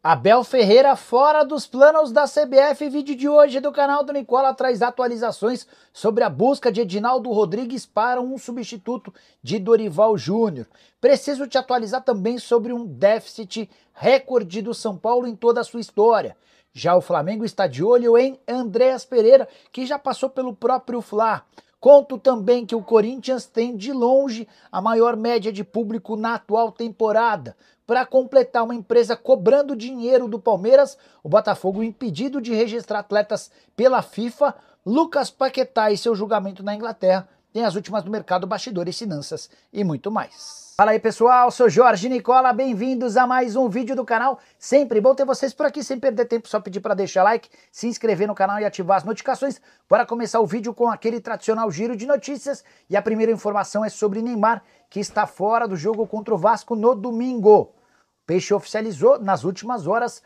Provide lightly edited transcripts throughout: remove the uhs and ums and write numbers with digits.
Abel Ferreira fora dos planos da CBF. Vídeo de hoje do canal do Nicola traz atualizações sobre a busca de Edinaldo Rodrigues para um substituto de Dorival Júnior. Preciso te atualizar também sobre um déficit recorde do São Paulo em toda a sua história. Já o Flamengo está de olho em Andréas Pereira, que já passou pelo próprio Fla. Conto também que o Corinthians tem de longe a maior média de público na atual temporada. Para completar, uma empresa cobrando dinheiro do Palmeiras, o Botafogo impedido de registrar atletas pela FIFA, Lucas Paquetá e seu julgamento na Inglaterra, tem as últimas do mercado, bastidores, finanças e muito mais. Fala aí pessoal, sou Jorge Nicola, bem-vindos a mais um vídeo do canal. Sempre bom ter vocês por aqui, sem perder tempo, só pedir para deixar like, se inscrever no canal e ativar as notificações. Bora começar o vídeo com aquele tradicional giro de notícias. E a primeira informação é sobre Neymar, que está fora do jogo contra o Vasco no domingo. O Peixe oficializou nas últimas horas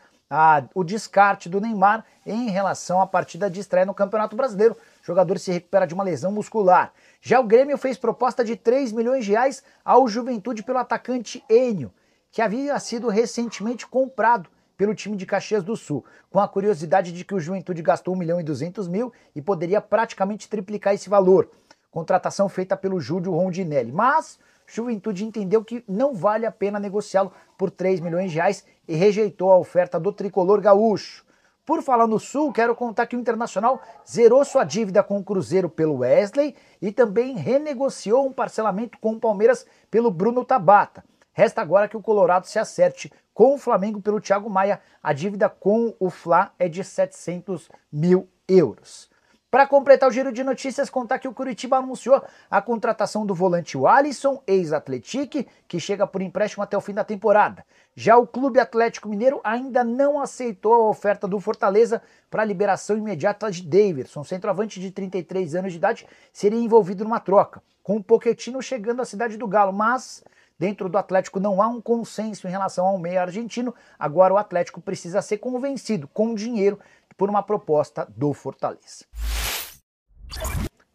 o descarte do Neymar em relação à partida de estreia no Campeonato Brasileiro. O jogador se recupera de uma lesão muscular. Já o Grêmio fez proposta de 3 milhões de reais ao Juventude pelo atacante Enio, que havia sido recentemente comprado pelo time de Caxias do Sul, com a curiosidade de que o Juventude gastou 1.200.000 e poderia praticamente triplicar esse valor. Contratação feita pelo Júlio Rondinelli, mas Juventude entendeu que não vale a pena negociá-lo por 3 milhões de reais e rejeitou a oferta do tricolor gaúcho. Por falar no Sul, quero contar que o Internacional zerou sua dívida com o Cruzeiro pelo Wesley e também renegociou um parcelamento com o Palmeiras pelo Bruno Tabata. Resta agora que o Colorado se acerte com o Flamengo pelo Thiago Maia. A dívida com o Fla é de 700 mil euros. Para completar o giro de notícias, contar que o Curitiba anunciou a contratação do volante Alisson, ex-Atlético, que chega por empréstimo até o fim da temporada. Já o Clube Atlético Mineiro ainda não aceitou a oferta do Fortaleza para a liberação imediata de Daverson. Centroavante de 33 anos de idade seria envolvido numa troca, com o Pochettino chegando à cidade do Galo, mas dentro do Atlético não há um consenso em relação ao meia argentino. Agora o Atlético precisa ser convencido com dinheiro por uma proposta do Fortaleza.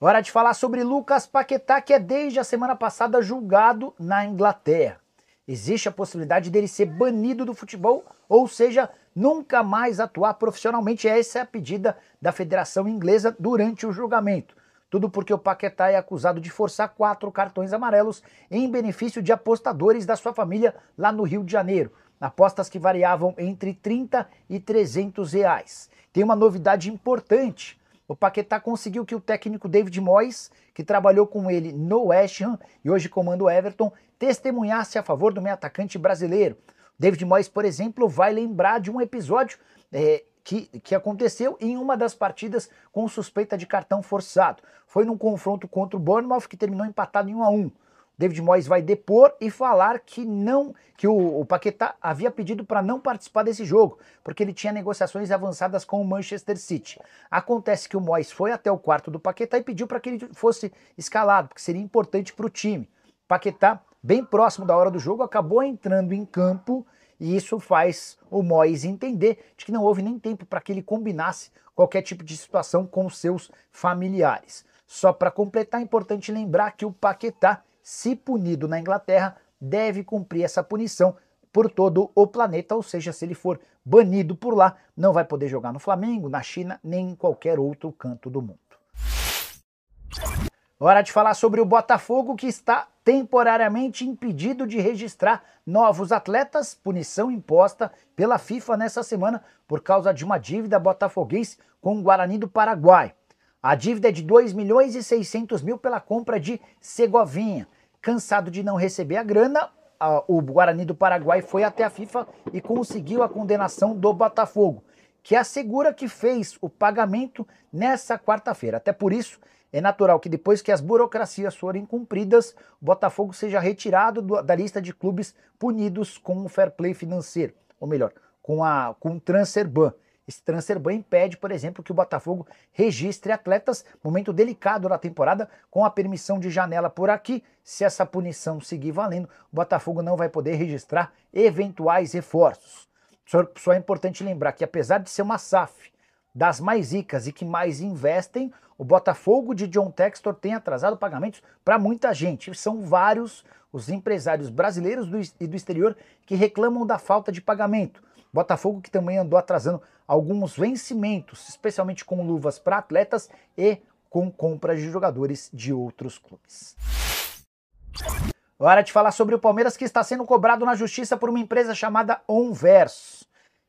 Hora de falar sobre Lucas Paquetá, que é desde a semana passada julgado na Inglaterra. Existe a possibilidade dele ser banido do futebol, ou seja, nunca mais atuar profissionalmente. Essa é a pedida da Federação Inglesa durante o julgamento. Tudo porque o Paquetá é acusado de forçar 4 cartões amarelos em benefício de apostadores da sua família lá no Rio de Janeiro. Apostas que variavam entre 30 e 300 reais. Tem uma novidade importante. O Paquetá conseguiu que o técnico David Moyes, que trabalhou com ele no West Ham e hoje comanda o Everton, testemunhasse a favor do meio atacante brasileiro. David Moyes, por exemplo, vai lembrar de um episódio que aconteceu em uma das partidas com suspeita de cartão forçado. Foi num confronto contra o Bournemouth, que terminou empatado em 1-1. David Moyes vai depor e falar que o Paquetá havia pedido para não participar desse jogo, porque ele tinha negociações avançadas com o Manchester City. Acontece que o Moyes foi até o quarto do Paquetá e pediu para que ele fosse escalado, porque seria importante para o time. Paquetá, bem próximo da hora do jogo, acabou entrando em campo e isso faz o Moyes entender de que não houve nem tempo para que ele combinasse qualquer tipo de situação com seus familiares. Só para completar, é importante lembrar que o Paquetá, se punido na Inglaterra, deve cumprir essa punição por todo o planeta, ou seja, se ele for banido por lá, não vai poder jogar no Flamengo, na China, nem em qualquer outro canto do mundo. Hora de falar sobre o Botafogo, que está temporariamente impedido de registrar novos atletas, punição imposta pela FIFA nessa semana por causa de uma dívida botafoguense com o Guarani do Paraguai. A dívida é de 2.600.000 pela compra de Segovinha. Cansado de não receber a grana, o Guarani do Paraguai foi até a FIFA e conseguiu a condenação do Botafogo, que assegura que fez o pagamento nessa quarta-feira. Até por isso, é natural que depois que as burocracias forem cumpridas, o Botafogo seja retirado da lista de clubes punidos com o fair play financeiro, ou melhor, com o transfer ban. Esse transfer ban impede, por exemplo, que o Botafogo registre atletas, momento delicado da temporada, com a permissão de janela por aqui. Se essa punição seguir valendo, o Botafogo não vai poder registrar eventuais reforços. Só é importante lembrar que, apesar de ser uma SAF das mais ricas e que mais investem, o Botafogo de John Textor tem atrasado pagamentos para muita gente. São vários os empresários brasileiros e do exterior que reclamam da falta de pagamento. Botafogo que também andou atrasando alguns vencimentos, especialmente com luvas para atletas e com compras de jogadores de outros clubes. Hora de falar sobre o Palmeiras, que está sendo cobrado na justiça por uma empresa chamada Onverso.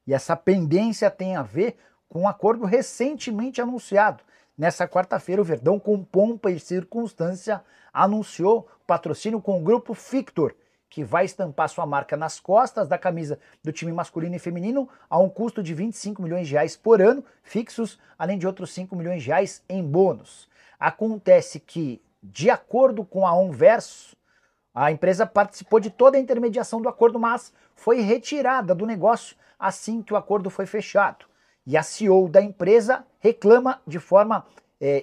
E essa pendência tem a ver com um acordo recentemente anunciado. Nessa quarta-feira, o Verdão, com pompa e circunstância, anunciou patrocínio com o grupo Fictor, que vai estampar sua marca nas costas da camisa do time masculino e feminino a um custo de R$25 milhões por ano, fixos, além de outros R$5 milhões em bônus. Acontece que, de acordo com a Onverso, a empresa participou de toda a intermediação do acordo, mas foi retirada do negócio assim que o acordo foi fechado. E a CEO da empresa reclama de forma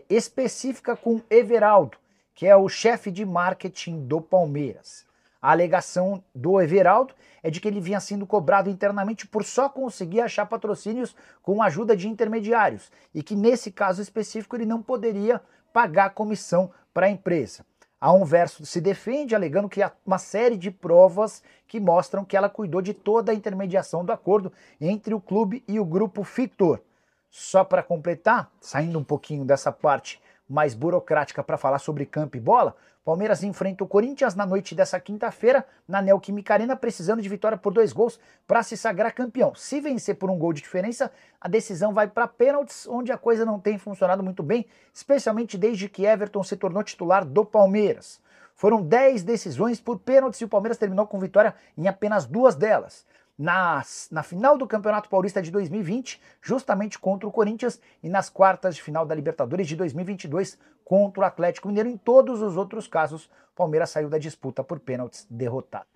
específica com Everaldo, que é o chefe de marketing do Palmeiras. A alegação do Everaldo é de que ele vinha sendo cobrado internamente por só conseguir achar patrocínios com a ajuda de intermediários e que nesse caso específico ele não poderia pagar comissão para a empresa. A Onverso se defende alegando que há uma série de provas que mostram que ela cuidou de toda a intermediação do acordo entre o clube e o grupo Fictor. Só para completar, saindo um pouquinho dessa parte mais burocrática para falar sobre campo e bola, Palmeiras enfrenta o Corinthians na noite dessa quinta-feira na Neoquímica Arena, precisando de vitória por 2 gols para se sagrar campeão. Se vencer por 1 gol de diferença, a decisão vai para pênaltis, onde a coisa não tem funcionado muito bem, especialmente desde que Everton se tornou titular do Palmeiras. Foram 10 decisões por pênaltis e o Palmeiras terminou com vitória em apenas 2 delas. Na final do Campeonato Paulista de 2020, justamente contra o Corinthians, e nas quartas de final da Libertadores de 2022 contra o Atlético Mineiro. Em todos os outros casos, o Palmeiras saiu da disputa por pênaltis derrotado.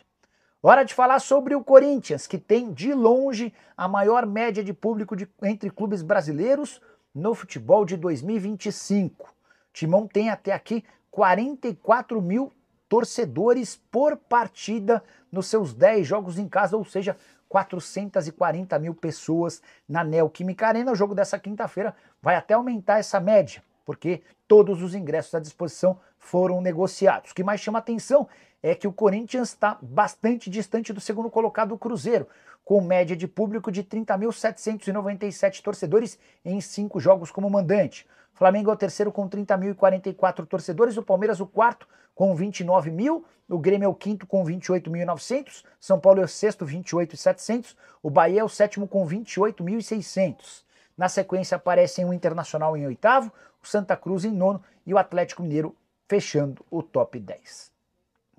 Hora de falar sobre o Corinthians, que tem de longe a maior média de público entre clubes brasileiros no futebol de 2025. O Timão tem até aqui 44 mil torcedores por partida nos seus 10 jogos em casa, ou seja, 440 mil pessoas na Neoquímica Arena. O jogo dessa quinta-feira vai até aumentar essa média, porque todos os ingressos à disposição foram negociados. O que mais chama atenção é que o Corinthians está bastante distante do segundo colocado, o Cruzeiro, com média de público de 30.797 torcedores em 5 jogos como mandante. O Flamengo é o terceiro com 30.044 torcedores, o Palmeiras o quarto com 29 mil, o Grêmio é o quinto com 28.900, São Paulo é o sexto, 28.700, o Bahia é o sétimo com 28.600. Na sequência aparecem o Internacional em oitavo, o Santa Cruz em nono e o Atlético Mineiro fechando o top 10.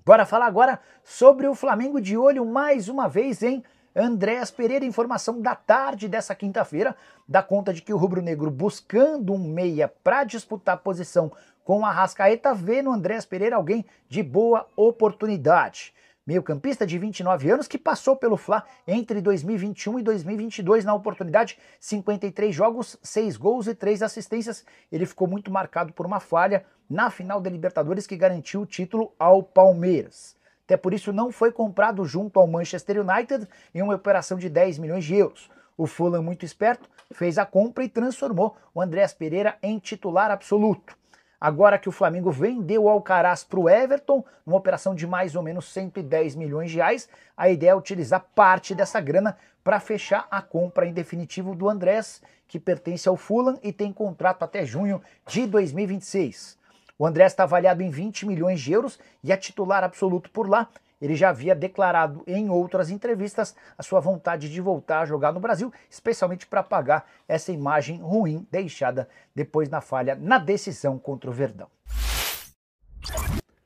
Bora falar agora sobre o Flamengo, de olho mais uma vez em Andréas Pereira. Informação da tarde dessa quinta-feira dá conta de que o rubro-negro, buscando um meia para disputar a posição com o Arrascaeta, vê no Andréas Pereira alguém de boa oportunidade. Meio-campista de 29 anos que passou pelo Fla entre 2021 e 2022 na oportunidade, 53 jogos, 6 gols e 3 assistências. Ele ficou muito marcado por uma falha na final da Libertadores que garantiu o título ao Palmeiras. Até por isso não foi comprado junto ao Manchester United em uma operação de 10 milhões de euros. O Fulham, muito esperto, fez a compra e transformou o Andréas Pereira em titular absoluto. Agora que o Flamengo vendeu o Alcaraz para o Everton, numa operação de mais ou menos 110 milhões de reais, a ideia é utilizar parte dessa grana para fechar a compra em definitivo do Andrés, que pertence ao Fulham e tem contrato até junho de 2026. O Andrés está avaliado em 20 milhões de euros e é titular absoluto por lá. Ele já havia declarado em outras entrevistas a sua vontade de voltar a jogar no Brasil, especialmente para apagar essa imagem ruim deixada depois da falha na decisão contra o Verdão.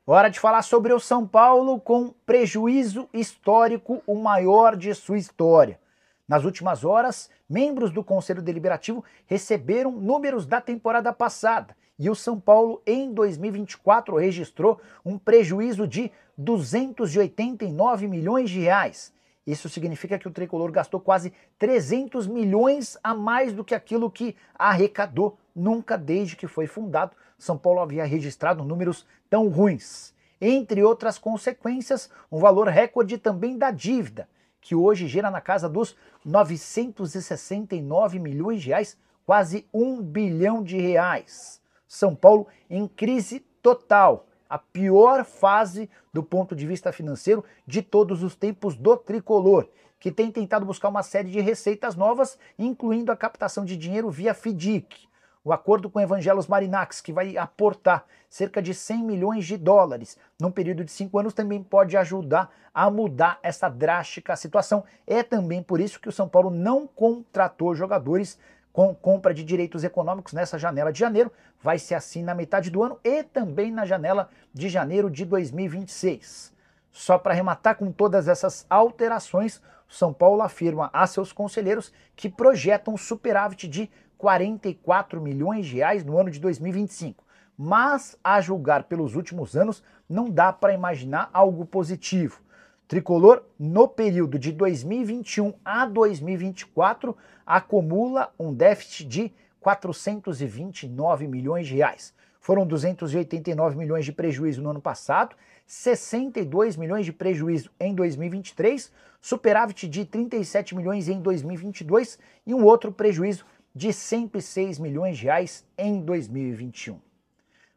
Hora de falar sobre o São Paulo com prejuízo histórico, o maior de sua história. Nas últimas horas, membros do Conselho Deliberativo receberam números da temporada passada e o São Paulo, em 2024, registrou um prejuízo de 289 milhões de reais. Isso significa que o tricolor gastou quase 300 milhões a mais do que aquilo que arrecadou. Nunca desde que foi fundado, São Paulo havia registrado números tão ruins. Entre outras consequências, um valor recorde também da dívida, que hoje gira na casa dos 969 milhões de reais, quase 1 bilhão de reais. São Paulo em crise total, a pior fase do ponto de vista financeiro de todos os tempos do tricolor, que tem tentado buscar uma série de receitas novas, incluindo a captação de dinheiro via FDIC. O acordo com Evangelos Marinax, que vai aportar cerca de 100 milhões de dólares num período de 5 anos, também pode ajudar a mudar essa drástica situação. É também por isso que o São Paulo não contratou jogadores com compra de direitos econômicos nessa janela de janeiro. Vai ser assim na metade do ano e também na janela de janeiro de 2026. Só para arrematar, com todas essas alterações, o São Paulo afirma a seus conselheiros que projetam superávit de 44 milhões de reais no ano de 2025. Mas, a julgar pelos últimos anos, não dá para imaginar algo positivo. Tricolor, no período de 2021 a 2024, acumula um déficit de 429 milhões de reais. Foram 289 milhões de prejuízo no ano passado, 62 milhões de prejuízo em 2023, superávit de 37 milhões em 2022 e um outro prejuízo de 106 milhões de reais em 2021.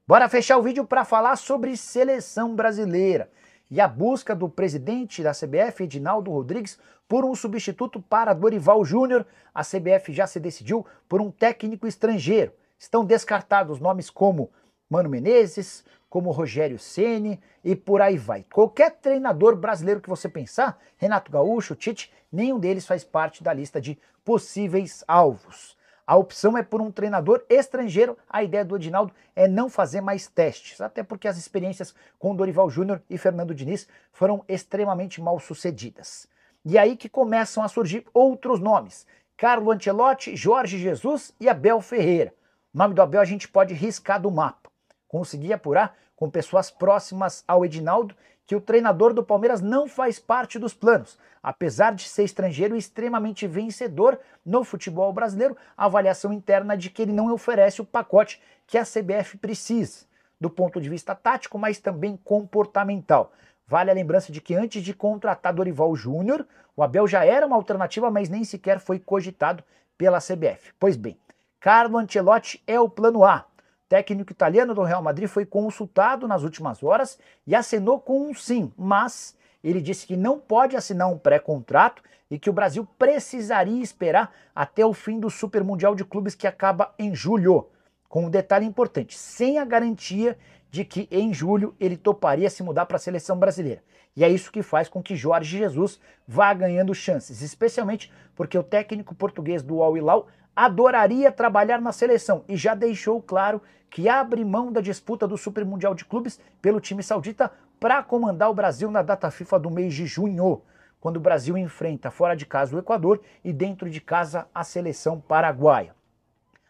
Bora fechar o vídeo para falar sobre seleção brasileira e a busca do presidente da CBF, Edinaldo Rodrigues, por um substituto para Dorival Júnior. A CBF já se decidiu por um técnico estrangeiro. Estão descartados nomes como Mano Menezes, como Rogério Ceni e por aí vai. Qualquer treinador brasileiro que você pensar, Renato Gaúcho, Tite, nenhum deles faz parte da lista de possíveis alvos. A opção é por um treinador estrangeiro. A ideia do Edinaldo é não fazer mais testes, até porque as experiências com Dorival Júnior e Fernando Diniz foram extremamente mal sucedidas. E aí que começam a surgir outros nomes: Carlo Ancelotti, Jorge Jesus e Abel Ferreira. O nome do Abel a gente pode riscar do mapa. Consegui apurar com pessoas próximas ao Edinaldo que o treinador do Palmeiras não faz parte dos planos. Apesar de ser estrangeiro e extremamente vencedor no futebol brasileiro, a avaliação interna é de que ele não oferece o pacote que a CBF precisa, do ponto de vista tático, mas também comportamental. Vale a lembrança de que antes de contratar Dorival Júnior, o Abel já era uma alternativa, mas nem sequer foi cogitado pela CBF. Pois bem, Carlo Ancelotti é o plano A. O técnico italiano do Real Madrid foi consultado nas últimas horas e acenou com um sim, mas ele disse que não pode assinar um pré-contrato e que o Brasil precisaria esperar até o fim do Super Mundial de Clubes, que acaba em julho. Com um detalhe importante: sem a garantia de que em julho ele toparia se mudar para a seleção brasileira. E é isso que faz com que Jorge Jesus vá ganhando chances, especialmente porque o técnico português do Al Hilal adoraria trabalhar na seleção e já deixou claro que abre mão da disputa do Super Mundial de Clubes pelo time saudita para comandar o Brasil na data FIFA do mês de junho, quando o Brasil enfrenta fora de casa o Equador e dentro de casa a seleção paraguaia.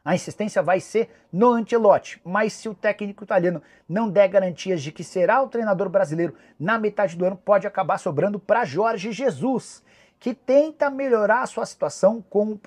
A insistência vai ser no Ancelotti, mas se o técnico italiano não der garantias de que será o treinador brasileiro na metade do ano, pode acabar sobrando para Jorge Jesus, que tenta melhorar a sua situação com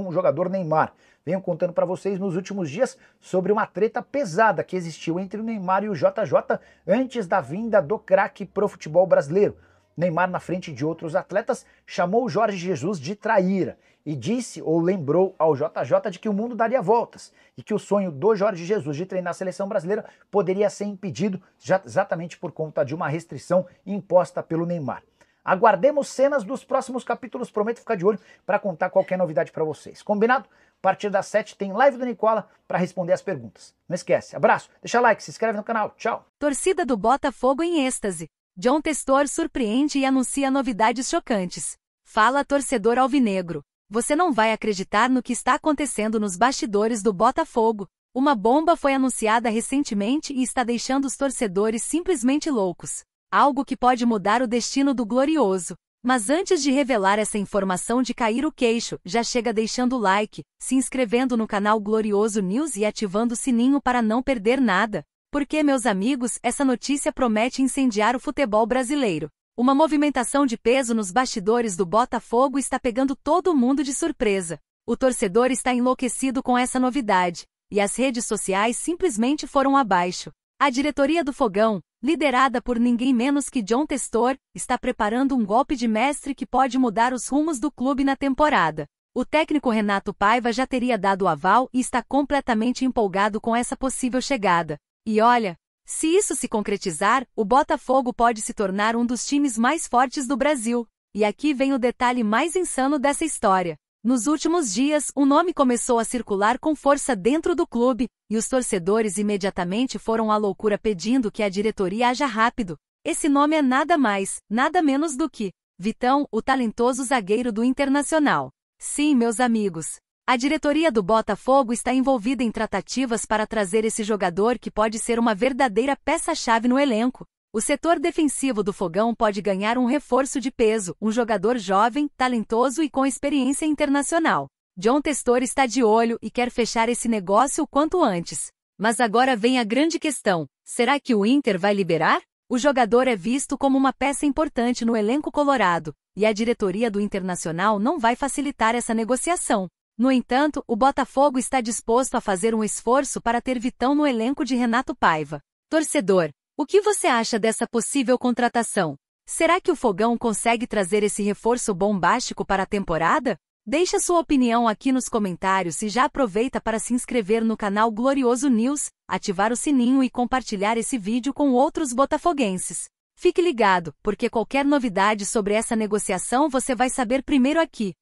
o jogador Neymar. Venho contando para vocês nos últimos dias sobre uma treta pesada que existiu entre o Neymar e o JJ antes da vinda do craque pro futebol brasileiro. Neymar, na frente de outros atletas, chamou o Jorge Jesus de traíra e disse ou lembrou ao JJ de que o mundo daria voltas e que o sonho do Jorge Jesus de treinar a seleção brasileira poderia ser impedido exatamente por conta de uma restrição imposta pelo Neymar. Aguardemos cenas dos próximos capítulos, prometo ficar de olho para contar qualquer novidade para vocês. Combinado? A partir das 7 tem live do Nicola para responder as perguntas. Não esquece, abraço, deixa like, se inscreve no canal, tchau. Torcida do Botafogo em êxtase. John Testor surpreende e anuncia novidades chocantes. Fala torcedor alvinegro. Você não vai acreditar no que está acontecendo nos bastidores do Botafogo. Uma bomba foi anunciada recentemente e está deixando os torcedores simplesmente loucos. Algo que pode mudar o destino do Glorioso. Mas antes de revelar essa informação de cair o queixo, já chega deixando o like, se inscrevendo no canal Glorioso News e ativando o sininho para não perder nada. Porque, meus amigos, essa notícia promete incendiar o futebol brasileiro. Uma movimentação de peso nos bastidores do Botafogo está pegando todo mundo de surpresa. O torcedor está enlouquecido com essa novidade, e as redes sociais simplesmente foram abaixo. A diretoria do Fogão, liderada por ninguém menos que John Testor, está preparando um golpe de mestre que pode mudar os rumos do clube na temporada. O técnico Renato Paiva já teria dado o aval e está completamente empolgado com essa possível chegada. E olha, se isso se concretizar, o Botafogo pode se tornar um dos times mais fortes do Brasil. E aqui vem o detalhe mais insano dessa história. Nos últimos dias, um nome começou a circular com força dentro do clube, e os torcedores imediatamente foram à loucura pedindo que a diretoria haja rápido. Esse nome é nada mais, nada menos do que Vitão, o talentoso zagueiro do Internacional. Sim, meus amigos. A diretoria do Botafogo está envolvida em tratativas para trazer esse jogador que pode ser uma verdadeira peça-chave no elenco. O setor defensivo do Fogão pode ganhar um reforço de peso, um jogador jovem, talentoso e com experiência internacional. John Testor está de olho e quer fechar esse negócio o quanto antes. Mas agora vem a grande questão: será que o Inter vai liberar? O jogador é visto como uma peça importante no elenco colorado, e a diretoria do Internacional não vai facilitar essa negociação. No entanto, o Botafogo está disposto a fazer um esforço para ter Vitão no elenco de Renato Paiva. Torcedor, o que você acha dessa possível contratação? Será que o Fogão consegue trazer esse reforço bombástico para a temporada? Deixe sua opinião aqui nos comentários e já aproveita para se inscrever no canal Glorioso News, ativar o sininho e compartilhar esse vídeo com outros botafoguenses. Fique ligado, porque qualquer novidade sobre essa negociação você vai saber primeiro aqui.